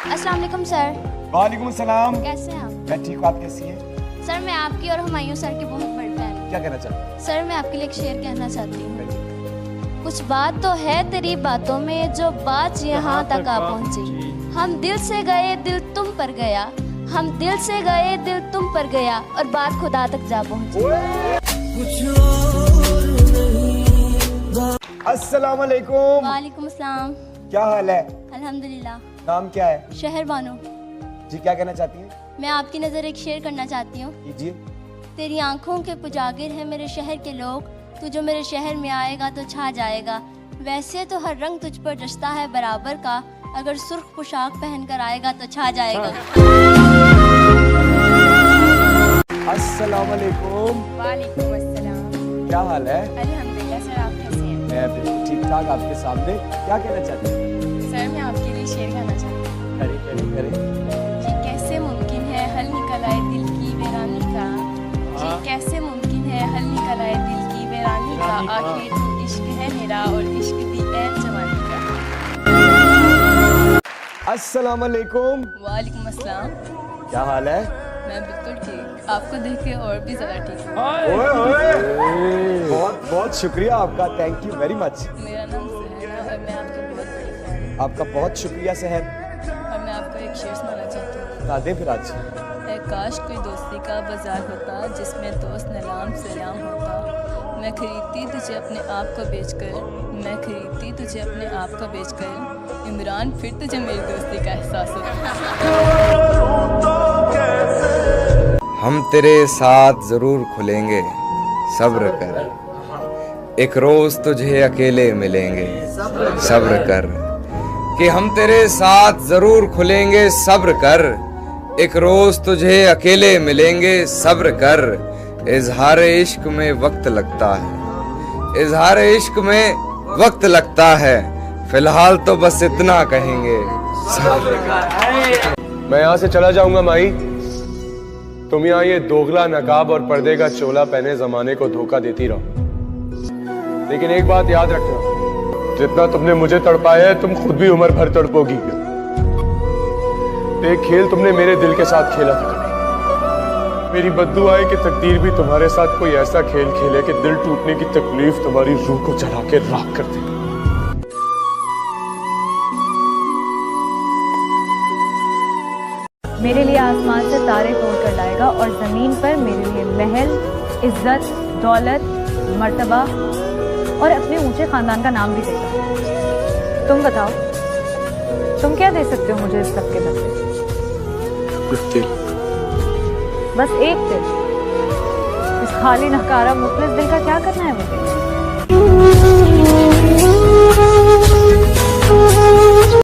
अस्सलाम वालेकुम सर। वालेकुम सलाम। कैसे हैं आप? मैं ठीक हूँ, आप कैसी हैं? सर मैं आपकी और हुमायूं सर की बहुत बड़ी फैन हूँ। क्या कहना चाहते हैं? सर मैं आपके लिए एक शेर कहना चाहती हूँ। कुछ बात तो है तेरी बातों में जो बात यहाँ तक आ पहुँची। हम दिल से गए दिल तुम पर गया, हम दिल से गए दिल तुम पर गया और बात खुदा तक जा पहुँची। अस्सलाम वालेकुम। वालेकुम अस्सलाम। क्या हाल है? अल्हम्दुलिल्लाह। नाम क्या है? शहर बानो। जी क्या कहना चाहती हैं? मैं आपकी नज़र एक शेर करना चाहती हूँ। कीजिए। तेरी आंखों के पुजागिर है मेरे शहर के लोग, तू जो मेरे शहर में आएगा तो छा जाएगा। वैसे तो हर रंग तुझ पर जचता है बराबर का, अगर सुर्ख पोशाक पहन कर आएगा तो छा जाएगा। अस्सलाम वालेकुम। वालेकुम अस्सलाम। क्या हाल है? अल्हम्दुलिल्लाह सर, आप कैसे हैं? मैं बिल्कुल ठीक ठाक, आपके सामने। क्या कहना चाहती हैं? सर मैं आपके लिए शेर गाना चाहती हूँ। करे करे करे। जी कैसे मुमकिन है हल निकल आए दिल की वीरानी का, जी कैसे मुमकिन है हल निकल आए दिल की वीरानी का, आखिर तू इश्क है मेरा और इश्क दी है जवानी का। अस्सलाम वालेकुम। वालेकुम अस्सलाम। क्या हाल है? मैं बिल्कुल ठीक, आपको देख के और भी ज़्यादा ठीक हूँ। ओए ओए। बहुत बहुत शुक्रिया आपका, थैंक यू वेरी मच। मेरा नाम सहर है और मैं आपकी बहुत बड़ी फैन हूँ। आपका बहुत शुक्रिया सहर। और मैं आपको एक शेर सुनाना चाहती हूँ। बता दें फिर आज। ऐ काश कोई दोस्ती का बाजार होता जिसमें दोस्त नलाम सलाम होता। मैं खरीदती तुझे अपने आप को बेचकर, मैं खरीदती तुझे अपने आप को बेचकर, इमरान फिर तुझे मेरी दोस्ती का एहसास होता। हम तेरे साथ जरूर खुलेंगे, सब्र कर, एक रोज तुझे अकेले मिलेंगे, सब्र कर। कि हम तेरे साथ जरूर खुलेंगे, सब्र कर, एक रोज तुझे अकेले मिलेंगे, सब्र कर। इजहार इश्क में वक्त लगता है, इजहार इश्क में वक्त लगता है, फिलहाल तो बस इतना कहेंगे, सब्र कर। मैं यहाँ से चला जाऊंगा माई, तुम यहाँ ये दोगला नकाब और पर्दे का चोला पहने जमाने को धोखा देती रहो। लेकिन एक बात याद रखना, जितना तुमने मुझे तड़पाया है तुम खुद भी उम्र भर तड़पोगी। एक खेल तुमने मेरे दिल के साथ खेला था कभी। मेरी बद्दुआ है कि तकदीर भी तुम्हारे साथ कोई ऐसा खेल खेले कि दिल टूटने की तकलीफ तुम्हारी रूह को जला के राख कर दे। मेरे लिए आसमान से तारे तोड़ कर लाएगा और ज़मीन पर मेरे लिए महल, इज्जत, दौलत, मर्तबा और अपने ऊंचे खानदान का नाम भी देगा। तुम बताओ, तुम क्या दे सकते हो मुझे इस सब के बदले? बस एक दिल। इस खाली नकारा मुखलिस दिल का क्या करना है मुझे?